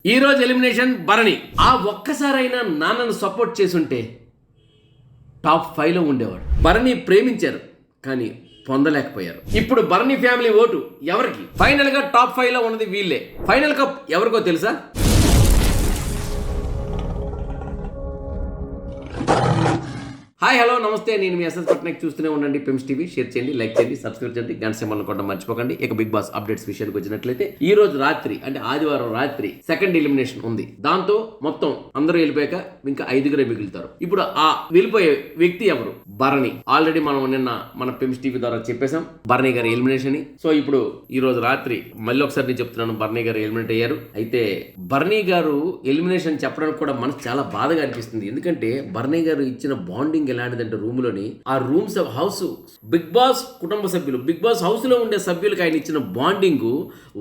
ఈ రోజు ఎలిమినేషన్ భరణి. ఆ ఒక్కసారైనా నాన్నను సపోర్ట్ చేసుంటే టాప్ 5లో ఉండేవాడు. భరణి ప్రేమించారు కానీ పొందలేకపోయారు. ఇప్పుడు భరణి ఫ్యామిలీ ఓటు ఎవరికి? ఫైనల్ గా టాప్ 5లో ఉన్నది వీళ్ళే. ఫైనల్ కప్ ఎవరికో తెలుసా? హాయ్ హలో నమస్తే, నేను మీ ఎస్ఎస్ పట్నాయక్. చూస్తూనే ఉండండి పెమ్స్ టీవీ. షేర్ చేయండి, లైక్ చేయండి, సబ్స్క్రైబ్ చేయండి, గంట సింబల్ కొట్టడం మర్చిపోకండి. ఇక బిగ్ బాస్ అప్డేట్స్ విషయానికి వచ్చినట్లయితే ఈ రోజు రాత్రి అంటే ఆదివారం రాత్రి సెకండ్ ఎలిమినేషన్ ఉంది. దాంతో మొత్తం అందరూ వెళ్ళిపోయాక ఇంకా 5గురే మిగులుతారు. ఇప్పుడు ఆ వెళ్ళిపోయే వ్యక్తి ఎవరు? భరణి. ఆల్రెడీ మనం నిన్న మన పెమ్స్ టీవీ ద్వారా చెప్పేశాం భరణి గారి ఎలిమినేషన్ అని. సో ఇప్పుడు ఈ రోజు రాత్రి మళ్ళీ ఒకసారి నేను చెప్తున్నాను, భరణి గారు ఎలిమినేట్ అయ్యారు. అయితే భరణి గారు ఎలిమినేషన్ చెప్పడానికి కూడా మనకు చాలా బాధగా అనిపిస్తుంది. ఎందుకంటే భరణి గారు ఇచ్చిన బాండింగ్ ఎలాంటిదంటే రూమ్లోని ఆ రూమ్స్ హౌస్ బిగ్ బాస్ కుటుంబ సభ్యులు, బిగ్ బాస్ హౌస్ లో ఉండే సభ్యులకు ఆయన ఇచ్చిన బాండింగ్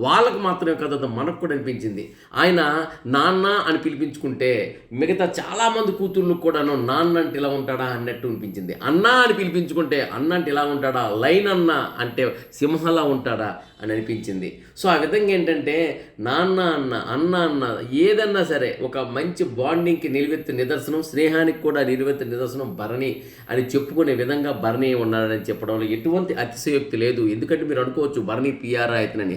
వాళ్ళకు మాత్రమే కదా మనకు కూడా అనిపించింది. ఆయన నాన్న అని పిలిపించుకుంటే మిగతా చాలా మంది కూతుర్లు కూడాను నాన్న అంటే ఇలా ఉంటాడా అన్నట్టు అనిపించింది. అన్న అని పిలిపించుకుంటే అన్న అంటే ఇలా ఉంటాడా, లైన్ అన్న అంటే సింహలా ఉంటాడా అని అనిపించింది. సో ఆ విధంగా ఏంటంటే నాన్న అన్న అన్న అన్న ఏదన్నా సరే ఒక మంచి బాండింగ్కి నిలువెత్తు నిదర్శనం, స్నేహానికి కూడా నిలువెత్తు నిదర్శనం భరణి అని చెప్పుకునే విధంగా భరణి ఉన్నాడని చెప్పడంలో ఎటువంటి అతిశయోక్తి లేదు. ఎందుకంటే మీరు అనుకోవచ్చు భరణి పిఆర్ అయితేనని.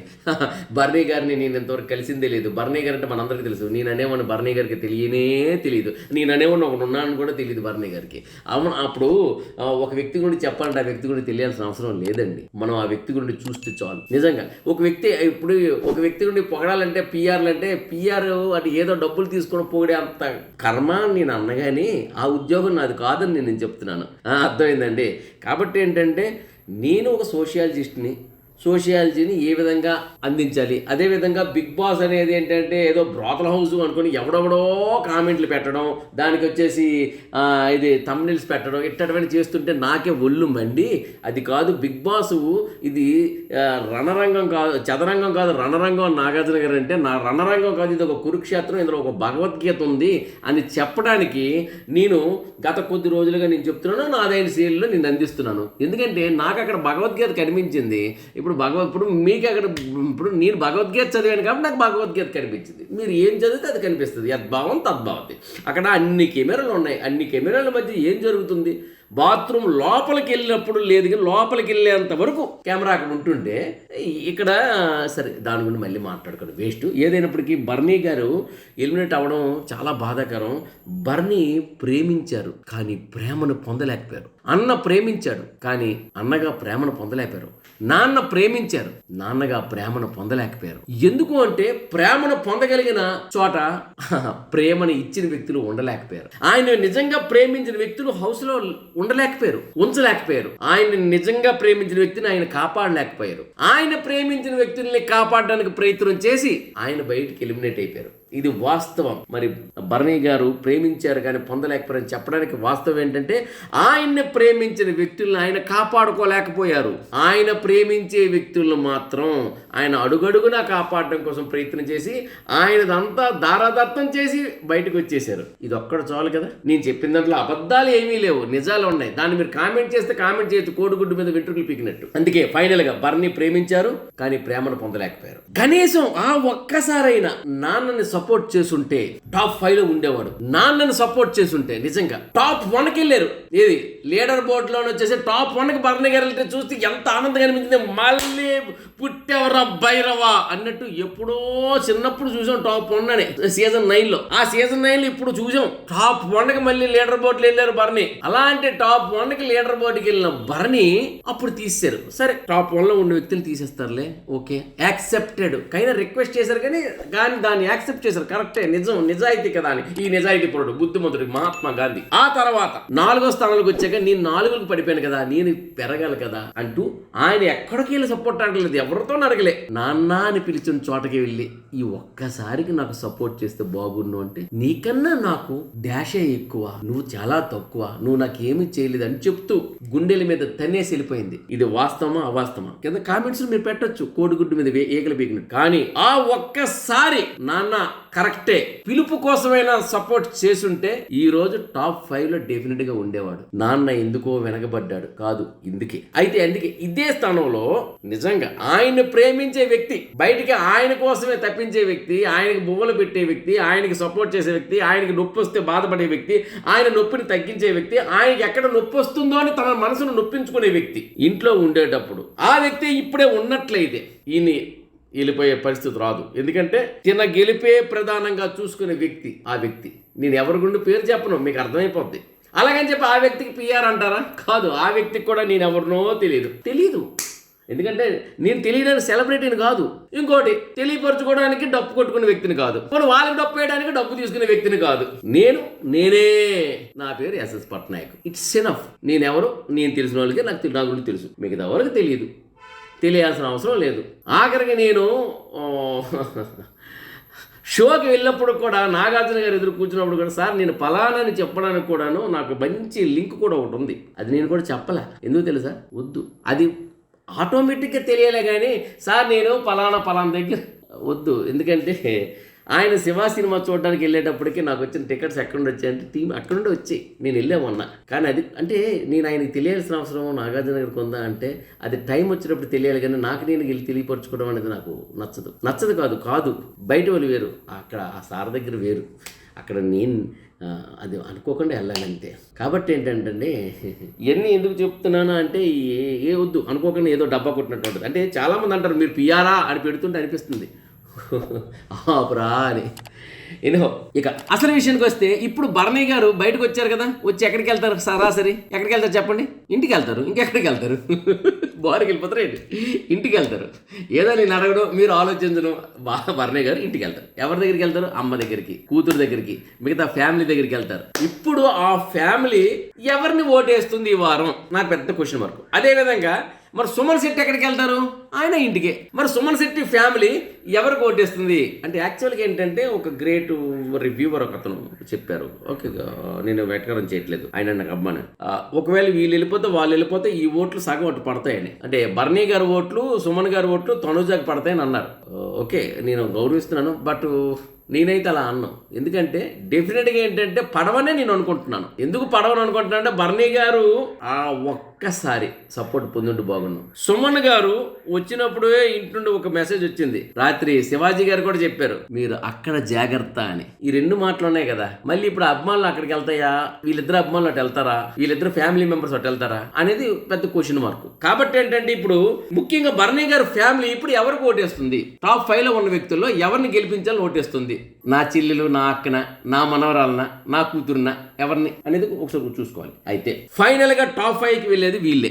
భరణి గారిని నేను ఎంతవరకు కలిసిందే లేదు. భరణి గారు అంటే మనందరికీ తెలుసు. నేను అనేవాడిని భరణి గారికి తెలియనే తెలియదు. నేను అనేవాడిని ఒకడు ఉన్నాను కూడా తెలియదు భరణి గారికి. అవును, అప్పుడు ఒక వ్యక్తి గురించి చెప్పాలంటే ఆ వ్యక్తి గురించి తెలియాల్సిన అవసరం లేదండి. మనం ఆ వ్యక్తి గురించి చూస్తే చాలు. నిజంగా ఒక వ్యక్తి ఇప్పుడు ఒక వ్యక్తి గురించి పొగడాలంటే పిఆర్లు అంటే పిఆర్ అంటే ఏదో డబ్బులు తీసుకొని పొగిడే అంత కర్మ నేను అన్నగాని ఆ ఉద్యోగం నాది కాదని నేను చెప్తున్నాను. అర్థమైందండి. కాబట్టి ఏంటంటే నేను ఒక సోషియాలజీని ఏ విధంగా అందించాలి, అదేవిధంగా బిగ్ బాస్ అనేది ఏంటంటే ఏదో బ్రోతల్ హౌస్ అనుకుని ఎవడెవడో కామెంట్లు పెట్టడం, దానికి వచ్చేసి ఇది థంబ్నెయిల్స్ పెట్టడం ఇట్టటువంటి చేస్తుంటే నాకే ఒళ్ళు మండి. అది కాదు బిగ్ బాస్, ఇది రణరంగం కాదు, చదరంగం కాదు, రణరంగం అని నాగార్జున గారు అంటే నా రణరంగం కాదు, ఇది ఒక కురుక్షేత్రం, ఇందులో ఒక భగవద్గీత ఉంది అని చెప్పడానికి నేను గత కొద్ది రోజులుగా నేను చెప్తున్నాను, నాదైన సీరియల్లో నేను అందిస్తున్నాను. ఎందుకంటే నాకు అక్కడ భగవద్గీత కనిపించింది. ఇప్పుడు మీకు అక్కడ ఇప్పుడు నేను భగవద్గీత చదివాను కాబట్టి నాకు భగవద్గీత కనిపించింది. మీరు ఏం చదివితే అది కనిపిస్తుంది. యద్భావం తద్భావతి. అక్కడ అన్ని కెమెరాలు ఉన్నాయి. అన్ని కెమెరాల మధ్య ఏం జరుగుతుంది? బాత్రూమ్ లోపలికి వెళ్ళినప్పుడు లేదు, కానీ లోపలికి వెళ్ళేంత వరకు కెమెరా అక్కడ ఉంటుంటే ఇక్కడ సరే దాని గురించి మళ్ళీ మాట్లాడుకోండి, వేస్ట్. ఏదైనప్పటికీ భరణి గారు ఎలిమినేట్ అవ్వడం చాలా బాధాకరం. భరణి ప్రేమించారు కానీ ప్రేమను పొందలేకపోయారు. అన్న ప్రేమించాడు కానీ అన్నగా ప్రేమను పొందలేకపోయారు. నాన్న ప్రేమించారు, నాన్నగా ప్రేమను పొందలేకపోయారు. ఎందుకు అంటే ప్రేమను పొందగలిగిన చోట ప్రేమను ఇచ్చిన వ్యక్తులు ఉండలేకపోయారు. ఆయన నిజంగా ప్రేమించిన వ్యక్తులు హౌస్ లో ఉండలేకపోయారు, ఉంచలేకపోయారు. ఆయన నిజంగా ప్రేమించిన వ్యక్తిని ఆయన కాపాడలేకపోయారు. ఆయన ప్రేమించిన వ్యక్తుల్ని కాపాడడానికి ప్రయత్నం చేసి ఆయన బయటికి ఎలిమినేట్ అయిపోయారు. ఇది వాస్తవం. మరి భరణి గారు ప్రేమించారు కానీ పొందలేకపోయారని చెప్పడానికి వాస్తవం ఏంటంటే ఆయన్ని ప్రేమించిన వ్యక్తులను ఆయన కాపాడుకోలేకపోయారు. ఆయన ప్రేమించే వ్యక్తులను మాత్రం ఆయన అడుగడుగునా కాపాడడం కోసం ప్రయత్నం చేసి ఆయనదంతా దారాదత్తం చేసి బయటకు వచ్చేసారు. ఇది ఒక్కడ చాలు కదా. నేను చెప్పిన దాంట్లో అబద్ధాలు ఏమీ లేవు, నిజాలు ఉన్నాయి. దాన్ని మీరు కామెంట్ చేస్తే కామెంట్ చేయొచ్చు, కోడిగుడ్డు మీద వెంట్రుకలు పీకినట్టు. అందుకే ఫైనల్ గా భరణి ప్రేమించారు కానీ ప్రేమను పొందలేకపోయారు. కనీసం ఆ ఒక్కసారైనా నాన్నని సపోర్ట్ చేసుంటే టాప్ 5లో ఉండేవాడు. నాన్నని సపోర్ట్ చేసుంటే నిజంగా టాప్ 1కి వెళ్ళారు. ఏది లీడర్ బోర్డులో వచ్చేసి టాప్ 1కి భరణి గారు వెళ్తే చూస్తే ఎంత ఆనందంగా అనిపించింది. మళ్ళీ పుట్టెవరా భైరవా అన్నట్టు ఎప్పుడో చిన్నప్పుడు చూసాం టాప్ 1 అని సీజన్ 9లో. ఆ సీజన్ 9లో ఇప్పుడు చూసాం టాప్ 1కి మళ్ళీ లీడర్ బోర్డులో వెళ్ళారు భరణి. అలా అంటే టాప్ 1కి లీడర్ బోర్డుకి వెళ్ళిన భరణి అప్పుడు తీసేశారు. సరే టాప్ 1లో ఉన్న వ్యక్తులు తీసేస్తారులే, ఓకే యాక్సెప్టెడ్. కైనా రిక్వెస్ట్ చేశారు కానీ దాన్ని యాక్సెప్ట్ చేశారు. కరెక్టే, నిజం, నిజాయితీ కదా అని. ఈ నిజాయితీ పరుడు బుద్ధిమంతుడు మహాత్మా గాంధీ. ఆ తర్వాత 4వ స్థానానికి వచ్చాక నేను 4కి పడిపోయాను కదా, నేను పెరగాలి కదా అంటూ ఆయన ఎక్కడికి వెళ్ళి సపోర్ట్ అడగలేదు, ఎవరితో అడగలే. నాన్న అని పిలిచిన చోటకి వెళ్ళి ఈ ఒక్కసారికి నాకు సపోర్ట్ చేస్తే బాగుండు అంటే నీకన్నా నాకు డాషే ఎక్కువ, నువ్వు చాలా తక్కువ, నువ్వు నాకేమీ చేయలేదు అని చెప్తూ గుండెల మీద తన్నేసి వెళ్ళిపోయింది. ఇది వాస్తవమా అవాస్తవమా కింద కామెంట్స్ మీరు పెట్టొచ్చు, కోడిగుడ్డు మీద ఏకలు పీకినట్టు. కానీ ఆ ఒక్కసారి నాన్న కరెక్టే, పిలుపు కోసమైనా సపోర్ట్ చేసుంటే ఈ రోజు టాప్ 5 లో డెఫినెట్ గా ఉండేవాడు. నాన్న ఎందుకో వెనకబడ్డాడు కాదు, ఇందుకే అయితే అందుకే ఇదే స్థానంలో నిజంగా ఆయన్ని ప్రేమించే వ్యక్తి, బయటికి ఆయన కోసమే తప్పించే వ్యక్తి, ఆయనకి బువ్వలు పెట్టే వ్యక్తి, ఆయనకి సపోర్ట్ చేసే వ్యక్తి, ఆయనకి నొప్పి వస్తే బాధపడే వ్యక్తి, ఆయన నొప్పిని తగ్గించే వ్యక్తి, ఆయనకి ఎక్కడ నొప్పి వస్తుందో అని తన మనసును నొప్పించుకునే వ్యక్తి ఇంట్లో ఉండేటప్పుడు ఆ వ్యక్తి ఇప్పుడే ఉన్నట్లయితే ఈయన వెళ్ళిపోయే పరిస్థితి రాదు. ఎందుకంటే తిన గెలిపే ప్రధానంగా చూసుకునే వ్యక్తి ఆ వ్యక్తి. నేను ఎవరి గుండి పేరు చెప్పను, మీకు అర్థమైపోద్ది. అలాగని చెప్పి ఆ వ్యక్తికి పిఆర్ అంటారా? కాదు, ఆ వ్యక్తికి కూడా నేను ఎవరినో తెలీదు. ఎందుకంటే నేను తెలియడానికి సెలబ్రిటీని కాదు, ఇంకోటి తెలియపరచుకోవడానికి డప్పు కొట్టుకునే వ్యక్తిని కాదు, కొన్ని వాళ్ళకి డప్పు వేయడానికి డబ్బు తీసుకునే వ్యక్తిని కాదు. నేనే నా పేరు ఎస్ఎస్ పట్నాయక్. It's enough. నేనెవరు నేను తెలిసిన వాళ్ళకి నా గురించి తెలుసు, మిగతా ఎవరికి తెలియదు, తెలియాల్సిన అవసరం లేదు. ఆఖరికి నేను షోకి వెళ్ళినప్పుడు కూడా నాగార్జున గారు ఎదురు కూర్చున్నప్పుడు కూడా సార్ నేను పలానాని చెప్పడానికి కూడాను నాకు మంచి లింక్ కూడా ఒకటి ఉంది, అది నేను కూడా చెప్పలే. ఎందుకు తెలుసా? వద్దు, అది ఆటోమేటిక్గా తెలియాలే కానీ సార్ నేను పలానా దగ్గర వద్దు. ఎందుకంటే ఆయన శివ సినిమా చూడడానికి వెళ్ళేటప్పటికి నాకు వచ్చిన టికెట్స్ ఎక్కడ నుండి వచ్చాయంటే టీం అక్కడ నుండి వచ్చి నేను వెళ్ళామన్నా. కానీ అది అంటే నేను ఆయనకి తెలియాల్సిన అవసరం నాగార్జున గారికి ఉందా అంటే అది టైం వచ్చినప్పుడు తెలియాలి. కానీ నాకు నేను వెళ్ళి తెలియపరచుకోవడం అనేది నాకు నచ్చదు కాదు బయట వాళ్ళు వేరు, అక్కడ ఆ సార్ దగ్గర వేరు, అక్కడ నేను అది అనుకోకుండా వెళ్ళాలంతే. కాబట్టి ఏంటంటే ఇవన్నీ ఎందుకు చెప్తున్నాను అంటే ఏ వద్దు అనుకోకుండా ఏదో డబ్బా కొట్టినట్టు ఉంటుంది. అంటే చాలామంది అంటారు మీరు పిఆరా అని పెడుతుంటే అనిపిస్తుంది ఆపురా అని. ఎనో ఇక అసలు విషయానికి వస్తే ఇప్పుడు భరణి గారు బయటకు వచ్చారు కదా, వచ్చి ఎక్కడికి వెళ్తారు? సరాసరి ఎక్కడికి వెళ్తారు చెప్పండి? ఇంటికి వెళ్తారు. ఇంకెక్కడికి వెళ్తారు? బారుకి వెళ్ళిపోతారు ఏంటి? ఇంటికి వెళ్తారు. ఏదో నేను అడగడం మీరు ఆలోచించడం. భరణి గారు ఇంటికి వెళ్తారు. ఎవరి దగ్గరికి వెళ్తారు? అమ్మ దగ్గరికి, కూతురు దగ్గరికి, మిగతా ఫ్యామిలీ దగ్గరికి వెళ్తారు. ఇప్పుడు ఆ ఫ్యామిలీ ఎవరిని ఓటేస్తుంది ఈ వారం? నాకు పెద్ద క్వశ్చన్ మార్క్. అదేవిధంగా మరి సుమన్ శెట్టి ఎక్కడికి వెళ్తారు? ఆయన ఇంటికే. మరి సుమన్ శెట్టి ఫ్యామిలీ ఎవరికి ఓటేస్తుంది అంటే యాక్చువల్గా ఏంటంటే ఒక గ్రేట్ రివ్యూవర్ ఒక అతను చెప్పారు. ఓకే, నేను వెటకరం చేయట్లేదు, ఆయన నాకు అమ్మాను. ఒకవేళ వీళ్ళు వాళ్ళు వెళ్ళిపోతే ఈ ఓట్లు సగం ఓట్లు పడతాయని, అంటే భరణి గారి ఓట్లు, సుమన్ గారి ఓట్లు తనుజాకి పడతాయని అన్నారు. ఓకే, నేను గౌరవిస్తున్నాను. బట్ నేనైతే అలా అన్నాను. ఎందుకంటే డెఫినెట్గా ఏంటంటే పడవనే నేను అనుకుంటున్నాను. ఎందుకు పడవని అనుకుంటున్నాను అంటే భరణి గారు ఆ ఒక్కసారి సపోర్ట్ పొందుంటూ బాగున్నాం. సుమన్ గారు వచ్చినప్పుడే ఇంటి నుండి ఒక మెసేజ్ వచ్చింది. రాత్రి శివాజీ గారు కూడా చెప్పారు మీరు అక్కడ జాగ్రత్త అని. ఈ రెండు మాటలు ఉన్నాయి కదా. మళ్ళీ ఇప్పుడు అభిమానులు అక్కడికి వెళ్తాయా? వీళ్ళిద్దరు అభిమానులు అటు వెళ్తారా? వీళ్ళిద్దరు ఫ్యామిలీ మెంబర్స్ అటు వెళ్తారా అనేది పెద్ద క్వశ్చన్ మార్క్. కాబట్టి ఏంటంటే ఇప్పుడు ముఖ్యంగా భరణి గారు ఫ్యామిలీ ఇప్పుడు ఎవరికి ఓటేస్తుంది? టాప్ 5 లో ఉన్న వ్యక్తుల్లో ఎవరిని గెలిపించాలని ఓటేస్తుంది? నా చెల్లెలు, నా అక్కన, నా మనవరాలన, నా కూతురున, ఎవరిని అనేది ఒకసారి చూసుకోవాలి. అయితే ఫైనల్ గా టాప్ 5కి వెళ్ళేది వీళ్ళే.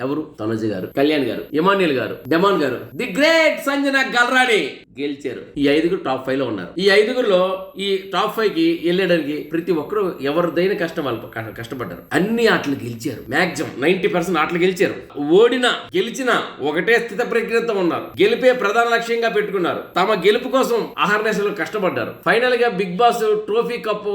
ఎవరు? తనుజ గారు, కళ్యాణ్ గారు, ఇమాన్యుల్ గారు, డెమాన్ గారు, ది గ్రేట్ సంజన గల్రాని గెలిచారు. ఈ 5గురు టాప్ 5 లో ఉన్నారు. ఈ 5గురులో ఈ టాప్ 5కి వెళ్ళడానికి ప్రతి ఒక్కరు ఎవరిదైన కష్టం వాళ్ళు కష్టపడ్డారు. అన్ని ఆటలు గెలిచారు. మాక్సిమం 90% ఆటలు గెలిచారు. ఓడినా గెలిచినా ఒకటే స్థిత ప్రజ్ఞతో ఉన్నారు. గెలిపే ప్రధాన లక్ష్యంగా పెట్టుకున్నారు. తమ గెలుపు కోసం అహర్నిశలు కష్టపడ్డారు. ఫైనల్ గా బిగ్ బాస్ ట్రోఫీ కప్పు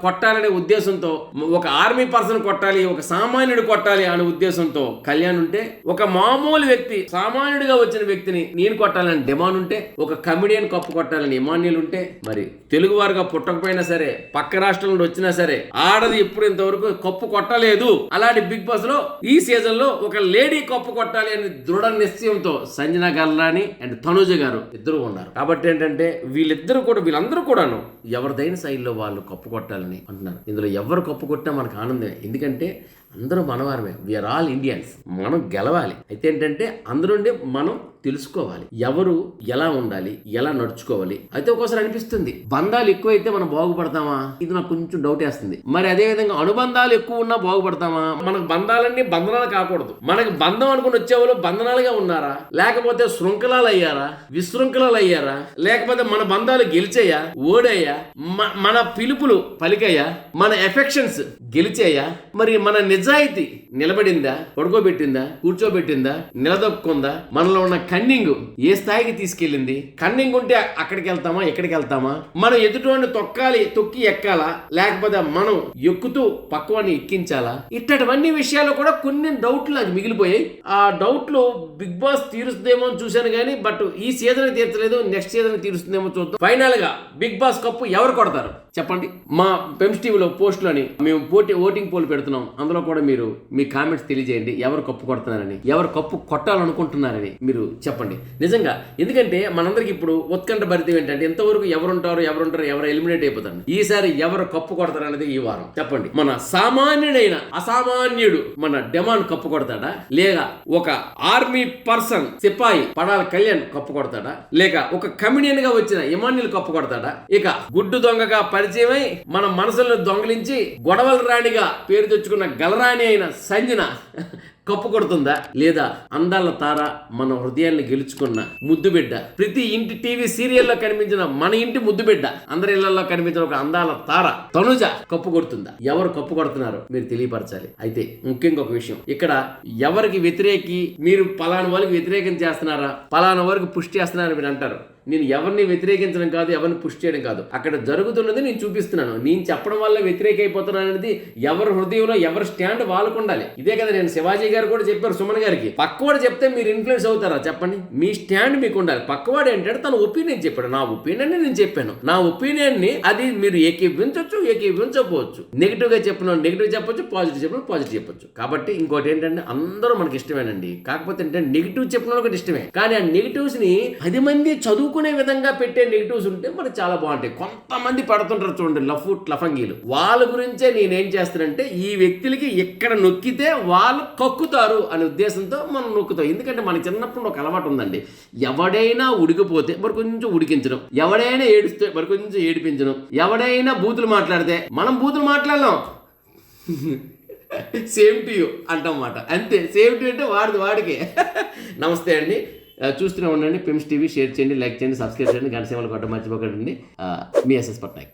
కొట్టాలనే ఉద్దేశంతో, ఒక ఆర్మీ పర్సన్ కొట్టాలి, ఒక సామాన్యుడు కొట్టాలి అనే ఉద్దేశంతో కళ్యాణ్ ఉంటే, ఒక మామూలు వ్యక్తి సామాన్యుడిగా వచ్చిన వ్యక్తిని నేను కొట్టాలని డెమాన్ ఉంటే, ఒక కమిడియన్ కప్పు కొట్టాలని ఇమాన్యుల్ ఉంటే, మరి తెలుగు వారుగా పుట్టకపోయినా సరే పక్క రాష్ట్రం నుండి వచ్చినా సరే ఆడది ఎప్పుడు ఇంతవరకు కప్పు కొట్టలేదు. అలాంటి బిగ్ బాస్ లో ఈ సీజన్ లో ఒక లేడీ కప్పు కొట్టాలి అని దృఢ నిశ్చయంతో సంజన గల్రాని అండ్ తనుజ గారు ఇద్దరు ఉన్నారు. కాబట్టి ఏంటంటే వీళ్ళందరూ కూడాను ఎవరిదైన శైలిలో వాళ్ళు కప్పు కొట్టాలని అంటున్నారు. ఇందులో ఎవరు కప్పు కొట్టినా మనకు ఆనందమే. ఎందుకంటే అందరూ మనవారమే. We are all Indians. మనం గెలవాలి. అయితే ఏంటంటే అందరుండి మనం తెలుసుకోవాలి ఎవరు ఎలా ఉండాలి, ఎలా నడుచుకోవాలి. అయితే ఒక్కోసారి అనిపిస్తుంది బంధాలు ఎక్కువైతే మనం బాగుపడతామా? ఇది నాకు కొంచెం డౌట్ వేస్తుంది. మరి అదే విధంగా అనుబంధాలు ఎక్కువ ఉన్నా బాగుపడతామా? మనకు బంధాలన్నీ బంధనాలు కాకూడదు. మనకు బంధం అనుకుని వచ్చేవాళ్ళు బంధనాలుగా ఉన్నారా, లేకపోతే శృంఖలాలు అయ్యారా, విశృంఖలాలు అయ్యారా, లేకపోతే మన బంధాలు గెలిచాయా, ఓడాయా, మన పిలుపులు పలికాయా, మన ఎఫెక్షన్స్ గెలిచాయా, మరి మన నిజాయితీ నిలబడిందా, పడుకోబెట్టిందా, కూర్చోబెట్టిందా, నిలదొక్కుందా, మనలో ఉన్న కన్నింగ్ ఏ స్థాయికి తీసుకెళ్ళింది? కన్నింగ్ ఉంటే అక్కడికి వెళ్తామా, ఎక్కడికి వెళ్తామా? మనం ఎదుటివాడిని తొక్కి ఎక్కాలా, లేకపోతే మనం ఎక్కుతూ పక్కవాడిని ఎక్కించాలా? ఇట్టవన్నీ విషయాలు కూడా కొన్ని డౌట్లు నాకు మిగిలిపోయాయి. ఆ డౌట్లు బిగ్ బాస్ తీరుస్తుందేమో అని చూశాను కానీ బట్ ఈ సీజన్ తీర్చలేదు, నెక్స్ట్ సీజన్ తీరుస్తుందేమో చూద్దాం. ఫైనల్ గా బిగ్ బాస్ కప్పు ఎవరు కొడతారు చెప్పండి. మా పెమ్స్ టీవీలో పోస్టులని మేము ఓటింగ్ పోల్ పెడుతున్నాం. అందులో కూడా మీరు మీ కామెంట్స్ తెలియజేయండి. ఎవరు కప్పు కొడుతున్నారని, ఎవరు కప్పు కొట్టాలనుకుంటున్నారని మీరు చెప్పండి నిజంగా. ఎందుకంటే మనందరికి ఇప్పుడు ఉత్కంఠ భరితం ఏంటంటే ఇంతవరకు ఎవరు ఎలిమినేట్ అయిపోతారు. ఈసారి ఎవరు కప్పు కొడతారు అనేది ఈ వారం చెప్పండి. మన సామాన్యుడైన అసామాన్యుడు మన డెమాన్ కప్పు కొడతాడా, లేక ఒక ఆర్మీ పర్సన్ సిపాయి పడాల కళ్యాణ్ కప్పు కొడతాడా, లేక ఒక కమిడియన్ గా వచ్చిన ఇమాన్యుల్ కప్పు కొడతాడా, ఇక గుడ్డు దొంగగా పరిచయమై మన మనసులను దొంగలించి గొడవల రాణిగా పేరు తెచ్చుకున్న గలరాణి అయిన సంజన కప్పు కొడుతుందా, లేదా అందాల తార మన హృదయాన్ని గెలుచుకున్న ముద్దు బిడ్డ, ప్రతి ఇంటి టీవీ సీరియల్లో కనిపించిన మన ఇంటి ముద్దు బిడ్డ, అందరి ఇళ్లలో కనిపించిన ఒక అందాల తార తనుజ కప్పు కొడుతుందా? ఎవరు కప్పు కొడుతున్నారో మీరు తెలియపరచాలి. అయితే ముఖ్యంగా ఒక విషయం, ఇక్కడ ఎవరికి వ్యతిరేకి, మీరు పలానా వాళ్ళకి వ్యతిరేకం చేస్తున్నారా, పలానా వరకు పుష్ చేస్తున్నారా మీరు అంటారు. నేను ఎవరిని వ్యతిరేకించడం కాదు, ఎవరిని పుష్ చేయడం కాదు. అక్కడ జరుగుతున్నది నేను చూపిస్తున్నాను. నేను చెప్పడం వల్ల వ్యతిరేక అయిపోతున్నాను అనేది ఎవరి హృదయంలో ఎవరి స్టాండ్ వాళ్ళకు ఉండాలి. ఇదే కదా నేను శివాజీ గారు కూడా చెప్పారు సుమన్ గారికి, పక్కవాడు చెప్తే మీరు ఇన్ఫ్లుయెన్స్ అవుతారా చెప్పండి? మీ స్టాండ్ మీకు ఉండాలి. పక్కవాడు ఏంటంటే తన ఒపీనియన్ చెప్పాడు, నా ఒపీనియన్ నేను చెప్పాను. నా ఒపీనియన్ ని అది మీరు ఏకీవించవచ్చు, ఏకీవించకపోవచ్చు. నెగిటివ్ గా చెప్పిన నెగిటివ్ చెప్పొచ్చు, పాజిటివ్ చెప్పిన పాజిటివ్ చెప్పొచ్చు. కాబట్టి ఇంకోటి ఏంటంటే అందరూ మనకి ఇష్టమేనండి. కాకపోతే ఏంటంటే నెగిటివ్ చెప్పిన వాళ్ళకి ఇష్టమే, కానీ ఆ నెగిటివ్స్ ని 10 మంది చదువుకునే విధంగా పెట్టే నెగిటివ్స్ ఉంటే మనకు చాలా బాగుంటాయి. కొంతమంది పడుతుంటారు చూడండి లఫంగీలు, వాళ్ళ గురించే నేనేం చేస్తానంటే ఈ వ్యక్తులకి ఎక్కడ నొక్కితే వాళ్ళు కక్కుతారు అనే ఉద్దేశంతో మనం నొక్కుతాం. ఎందుకంటే మన చిన్నప్పుడు ఒక అలవాటు ఉందండి, ఎవడైనా ఉడికిపోతే మరి కొంచెం ఉడికించడం, ఎవడైనా ఏడిస్తే మరి కొంచెం ఏడిపించడం, ఎవడైనా బూతులు మాట్లాడితే మనం బూతులు మాట్లాడలేం, సేమ్ టు యూ అంటమాట. అంతే, సేమ్ టు అంటే వాడికే. నమస్తే అండి, చూస్తూనే ఉండండి పెమ్స్ టీవీ. షేర్ చేయండి, లైక్ చేయండి, సబ్స్క్రైబ్ చేయండి, గంట సేవలు కొట్ట మర్చిపోకండి. మీ ఎస్ఎస్ పట్నాయక్.